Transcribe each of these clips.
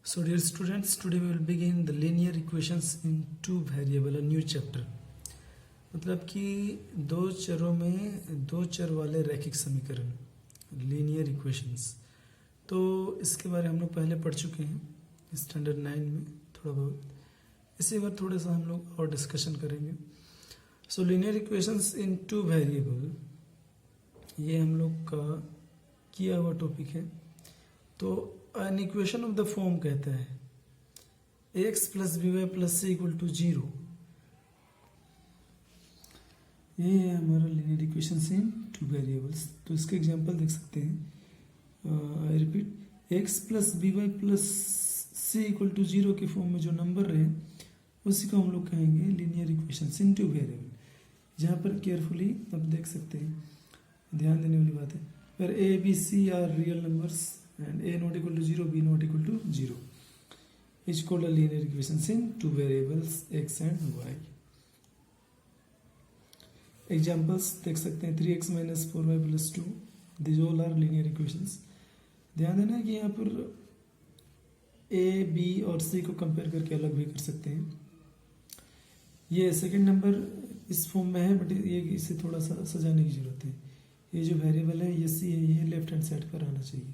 So dear students, today we will begin the linear equations in two variable, a new chapter. मतलब कि दो चरों में दो चर वाले रैखिक समीकरण, लीनियर इक्वेशंस. तो इसके बारे हम लोग पहले पढ़ चुके हैं स्टैंडर्ड 9 में थोड़ा बहुत. इसी बार थोड़ा सा हम लोग और डिस्कशन करेंगे. So linear equations in two variable, ये हम लोग का किया हुआ टॉपिक है. तो an equation of the form कहता है x plus b y plus c equal to 0. ये है हमारा linear equation in two variables. तो इसके एग्जांपल देख सकते हैं. I repeat, x plus b y plus c equal to 0 के फॉर्म में जो नंबर रहे उसी को हम लोग कहेंगे linear equation in two variable. जहाँ पर केयरफुली आप देख सकते हैं, ध्यान देने वाली बात है. फिर a b c are real numbers and a not equal to 0, b not equal to 0 is called a linear equation in two variables x and y. Examples देख सकते हैं 3x minus 4y plus 2. These all are linear equations. ध्यान देना है कि यहाँ पर a, b और c को कंपेयर करके अलग भी कर सकते हैं. ये सेकंड नंबर इस फॉर्म में है, बट ये इसे थोड़ा सा सजाने की जरूरत है. ये जो वेरिएबल है ये c है, ये लेफ्ट हैंड साइड पर आना चाहिए.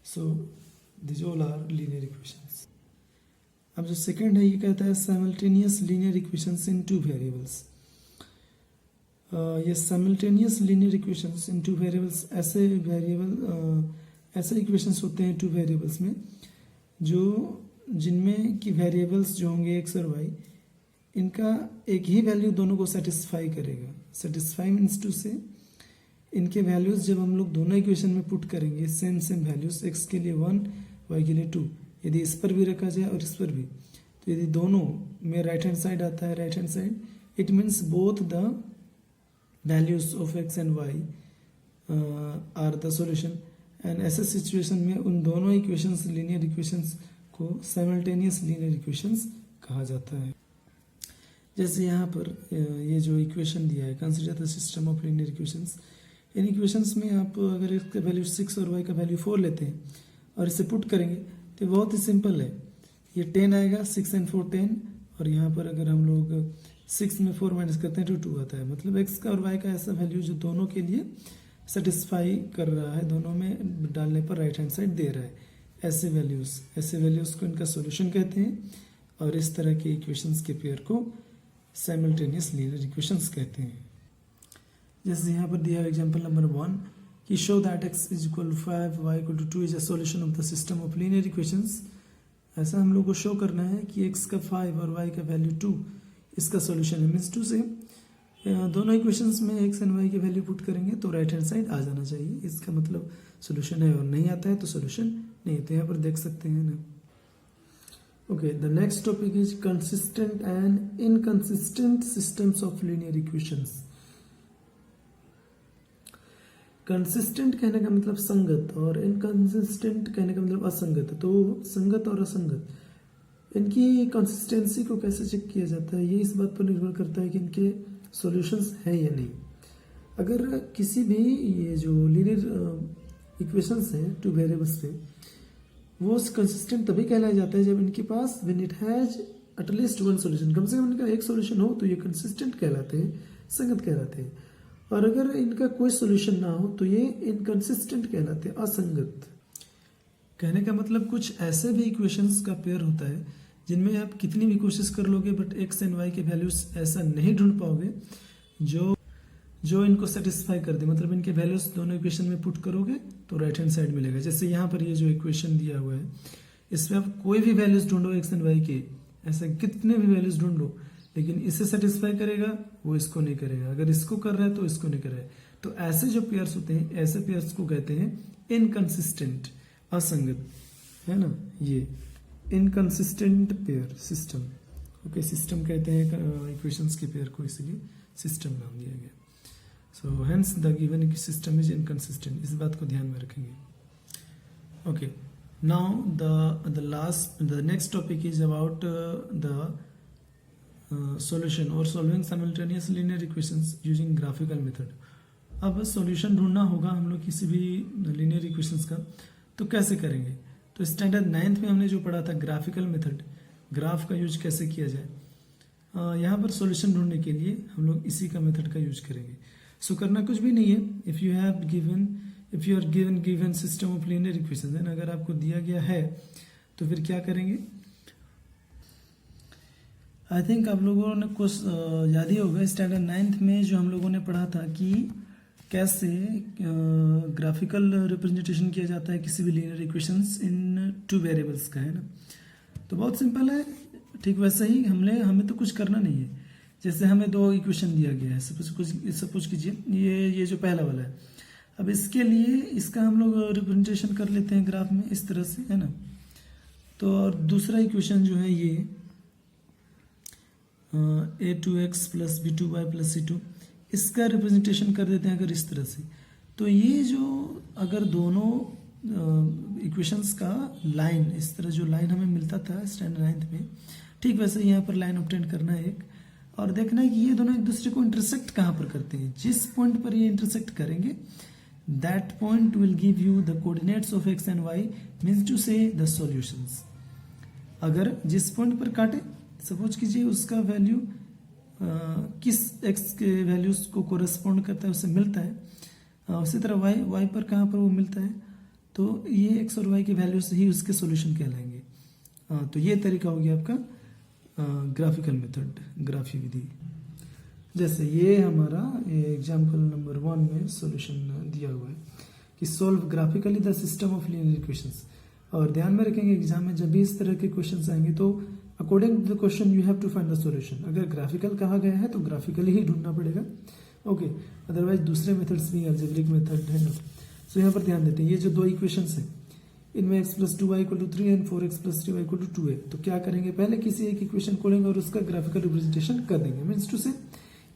So these all are linear equations. अब जो सेकंड है ये कहता है simultaneous linear equations in two variables. ये simultaneous linear equations in two variables ऐसे इक्वेशंस होते हैं टू वेरिएबल्स में जो जिनमें कि वेरिएबल्स जो होंगे x और y, इनका एक ही वैल्यू दोनों को सेटिस्फाई करेगा. सेटिस्फाई मीन्स टू से इनके वैल्यूज जब हम लोग दोनों इक्वेशन में पुट करेंगे, सेम वैल्यूज, x के लिए 1, y के लिए 2, यदि इस पर भी रखा जाए और इस पर भी, तो यदि दोनों में राइट हैंड साइड आता है, right hand side, it means both the values of x and y are the solution. And ऐसे सिचुएशन में उन दोनों इक्वेशंस, लीनियर इक्वेशंस को साइमल्टेनियस लीनियर इक्वेशंस कहा जाता है. जैसे यहाँ पर ये जो इक्वेशन दिया है, consider the system of linear equations. In equations में आप अगर इसका वैल्यू 6 और y का वैल्यू 4 लेते हैं और इसे पुट करेंगे तो बहुत ही सिंपल है. ये 10 आएगा, 6 एंड 4 10, और यहाँ पर अगर हम लोग 6 में 4 माइनस करते हैं तो 2 आता है. मतलब x का और y का ऐसा वैल्यू जो दोनों के लिए सेटिस्फाई कर रहा है, दोनों में डालने पर राइट हैंड साइड दे रहा है. ऐसे वैल्यूज को इनका सोल्यूशन कहते हैं. और इस तरह के इक्वेशंस के पेयर को साइमल्टेनियस लीनियर इक्वेशंस कहते हैं. जैसे यहाँ पर दिया है एग्जांपल नंबर 1 कि show that x is equal to 5 y equal to 2 is a solution of the system of linear equations. ऐसा हम लोग को शो करना है कि x का 5 और y का वैल्यू 2 इसका सॉल्यूशन है. मीन्स 2 से दोनों इक्वेशंस में x एंड y की वैल्यू पुट करेंगे तो राइट हैंड साइड आ जाना चाहिए. इसका मतलब सॉल्यूशन है, और नहीं आता है तो सॉल्यूशन नहीं. तो यहाँ पर देख सकते हैं ना. Okay, the next topic is consistent and inconsistent systems of linear equations. Consistent कहने का मतलब संगत और इनकंसिस्टेंट कहने का मतलब असंगत. तो संगत और असंगत, इनकी कंसिस्टेंसी को कैसे चेक किया जाता है, ये इस बात पर निर्भर करता है कि इनके सॉल्यूशंस हैं या नहीं. अगर किसी भी ये जो लीनियर इक्वेशंस हैं टू वेरिएबल्स पे, वो कंसिस्टेंट तभी कहलाया जाता है जब इनके पास when it has at least one solution, कम से कम इनका एक सॉल्यूशन हो तो ये कंसिस्टेंट कहलाते हैं, संगत कहलाते हैं. और अगर इनका कोई सॉल्यूशन ना हो तो ये इनकंसिस्टेंट कहलाते हैं, असंगत. कहने का मतलब कुछ ऐसे भी इक्वेशंस का पेयर होता है जिनमें आप कितनी भी कोशिश कर लोगे बट एक्स एंड वाई के वैल्यूज ऐसा नहीं ढूंढ पाओगे जो इनको सेटिस्फाई कर दे. मतलब इनके वैल्यूज दोनों इक्वेशन में पुट करोगे तो राइट हैंड साइड मिलेगा. जैसे यहाँ पर ये जो इक्वेशन दिया हुआ है, इसमें आप कोई भी वैल्यूज ढूंढो एक्स एंड वाई के, ऐसे कितने भी वैल्यूज ढूंढ लो, लेकिन इसे सेटिस्फाई करेगा वो इसको नहीं करेगा, अगर इसको कर रहा है तो इसको नहीं कर रहा है. तो ऐसे जो पेयर्स होते हैं, ऐसे पेयर्स को कहते हैं इनकंसिस्टेंट, असंगत, है ना. ये inconsistent pair system. Okay, system कहते हैं इक्वेशंस के पेयर को, इसलिए सिस्टम नाम दिया गया. So hence the given system is inconsistent. इस बात को ध्यान में रखेंगे. Okay. Now the next topic is about the solution or solving simultaneous linear equations using graphical method. अब सॉल्यूशन ढूंढना होगा हम लोग किसी भी लीनियर इक्वेशंस का, तो कैसे करेंगे. तो स्टैंडर्ड 9th में हमने जो पढ़ा था ग्राफिकल मेथड, ग्राफ का यूज कैसे किया जाए, यहाँ पर सॉल्यूशन ढूंढने के लिए हम लोग इसी का मेथड का यूज करेंगे। सो करना कुछ भी नहीं है। If you are given system of linear equation, then अगर आपको दिया गया है तो फिर क्या करेंगे। आई थिंक आप लोगों ने कुछ याद ही होगा स्टैंडर्ड 9th में जो हम लोगों ने पढ़ा था कि कैसे ग्राफिकल रिप्रेजेंटेशन किया जाता है किसी भी लीनियर इक्वेशंस इन 2 वेरिएबल्स का, है ना। तो बहुत सिंपल है, ठीक वैसा ही हमें तो कुछ करना नहीं है। जैसे हमें 2 इक्वेशन दिया गया है, सपोज कीजिए ये जो पहला वाला है। अब इसके लिए इसका हम लोग रिप्रेजेंटेशन कर लेते हैं ग्राफ में इस तरह से, है ना। तो और दूसरा इक्वेशन जो है ये a2x plus b2y plus c2, इसका रिप्रेजेंटेशन कर देते हैं अगर इस तरह से। तो ये जो अगर दोनों इक्वेशंस का लाइन, इस तरह जो लाइन हमें मिलता था स्टैंडर्ड 9th में, ठीक वैसे यहाँ पर लाइन ऑब्टेन करना है एक, और देखना है कि ये दोनों एक दूसरे को इंटरसेक्ट कहाँ पर करते हैं। जिस पॉइंट पर ये इंटरसेक्ट करेंगे that point will give you the coordinates of x and y, means to say the solutions. अगर जिस पॉइंट पर काटे, सपोज कीजिए उसका वैल्यू किस x के वैल्यूज को कोरेस्पॉन्ड करता है, उससे मिलता है, उसी तरह y पर कहाँ पर वो मिलता है, तो ये x और y के वैल्यूज ही उसके सॉल्यूशन कहलाएंगे। तो ये तरीका हो गया आपका ग्राफिकल मेथड, ग्राफी विधि। जैसे ये हमारा एग्जाम्पल नंबर 1 में सॉल्यूशन दिया हुआ है कि solve graphically the system of linear equations. और ध्यान में रखेंगे एग्जाम में जब भी इस तरह के क्वेश्चंस आएंगे तो according to the question you have to find the solution. अगर ग्राफिकल कहा गया है तो ग्राफिकली ही ढूंढना पड़ेगा, ओके। अदरवाइज दूसरे मेथड्स भी अलजेब्रिक मेथड है ना। सो यहाँ पर ध्यान देते हैं, ये जो 2 इक्वेशंस है इनमें x plus 2y equal to 3 and 4x plus 3y equal to 2 है। तो क्या करेंगे, पहले किसी एक इक्वेशन को लेंगे और उसका ग्राफिकल रिप्रेजेंटेशन कर देंगे। मीन्स टू से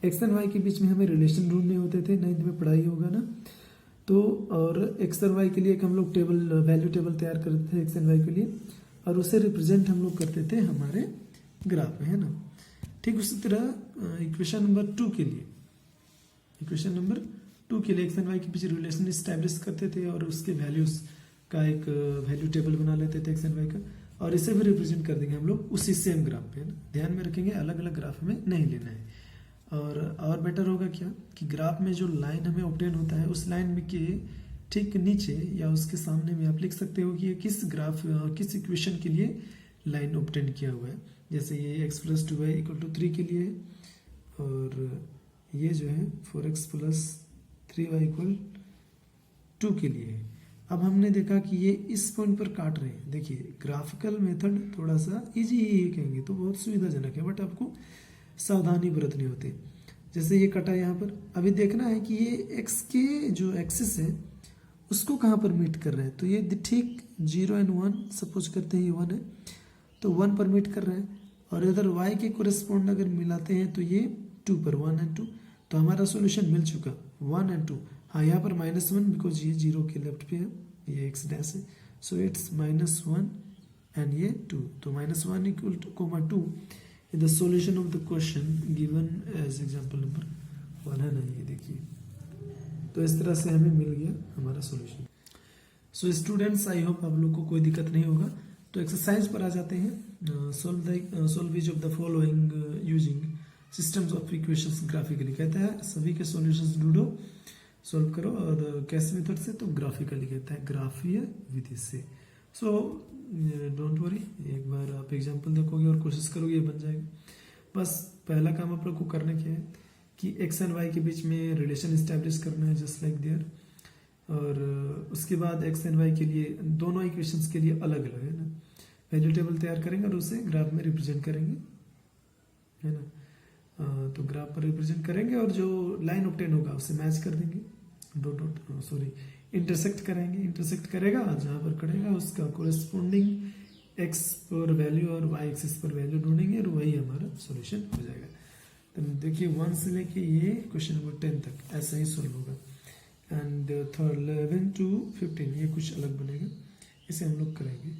x एंड y के बीच में हमें रिलेशन ढूंढने होते थे, 9th में पढ़ाई होगा ना। तो और x और y के लिए एक हम लोग वैल्यू टेबल तैयार करते थे x एंड y के लिए, और उसे रिप्रेजेंट हम लोग करते थे हमारे ग्राफ में, है ना। ठीक उसी तरह इक्वेशन नंबर 2 के लिए x एंड y के बीच रिलेशन स्टैब्लिश करते थे और उसके वैल्यूज का एक वैल्यू टेबल बना लेते थे x एंड y का, और इसे भी रिप्रेजेंट कर देंगे हम लोग उसी सेम ग्राफ पे, है ना। ध्यान में रखेंगे अलग अलग ग्राफ में नहीं लेना है। और बेटर होगा क्या कि ग्राफ में जो लाइन हमें ऑब्टेन होता है उस लाइन में के ठीक नीचे या उसके सामने में आप लिख सकते हो कि ये किस इक्वेशन के लिए लाइन ऑब्टेन किया हुआ है। जैसे ये x plus 2y equal to 3 के लिए, और ये जो है 4x प्लस 3y इक्वल 2 के लिए है। अब हमने देखा कि ये इस पॉइंट पर काट रहे हैं। देखिए ग्राफिकल मेथड थोड़ा सा इजी ही कहेंगे तो बहुत सुविधाजनक है, बट आपको सावधानी बरतनी होती है। जैसे ये कटा यहाँ पर, अभी देखना है कि ये x के जो एक्सिस है उसको कहाँ पर मीट कर रहा है। तो ये ठीक 0 एंड 1, सपोज करते हैं ये 1 है तो 1 पर मीट कर रहा है, और इधर y के कोरेस्पॉन्ड अगर मिलाते हैं तो ये 2 पर 1 एंड 2, तो हमारा सॉल्यूशन मिल चुका 1 एंड 2। हाँ यहाँ पर -1 बिकॉज ये 0 के लेफ्ट पे है, ये x डैश है, सो इट्स -1 एंड ये 2। तो -1 equal to comma 2 the solution of the question given as example number 1 है ना। ये देखिए, तो इस तरह से हमें मिल गया हमारा solution. So students I hope आप लोग को कोई दिक्कत नहीं होगा। तो एक्सरसाइज पर आ जाते हैं। Solve each of the following using systems of equations graphically. कहता है सभी के सॉल्यूशंस ढूंढो, सॉल्व करो, और कैसे मेथड से, तो ग्राफिकली कहता है, ग्राफीय विधि से। सो डोंट वरी, एक बार आप एग्जांपल देखोगे और कोशिश करोगे ये बन जाएगा। बस पहला काम आप लोग को करने क्या है कि x एंड y के बीच में रिलेशन इस्टेब्लिश करना है जस्ट लाइक देयर, और उसके बाद x एंड y के लिए दोनों इक्वेशंस के लिए अलग अलग, है ना, वैल्यू टेबल तैयार करेंगे और उसे ग्राफ में रिप्रेजेंट करेंगे, है ना। तो ग्राफ पर रिप्रेजेंट करेंगे और जो लाइन ऑब्टेन होगा उससे मैच कर देंगे, इंटरसेक्ट करेगा जहां पर करेगा उसका कोरेस्पोंडिंग x पर वैल्यू और y एक्सिस पर वैल्यू ढूंढेंगे और वही हमारा सॉल्यूशन हो जाएगा। तो देखिए 1 से लेके ये क्वेश्चन नंबर 10 तक ऐसा ही सॉल्व होगा, एंड थर्ड 11 to 15 ये कुछ अलग बनेगा, इसे हम लोग करेंगे।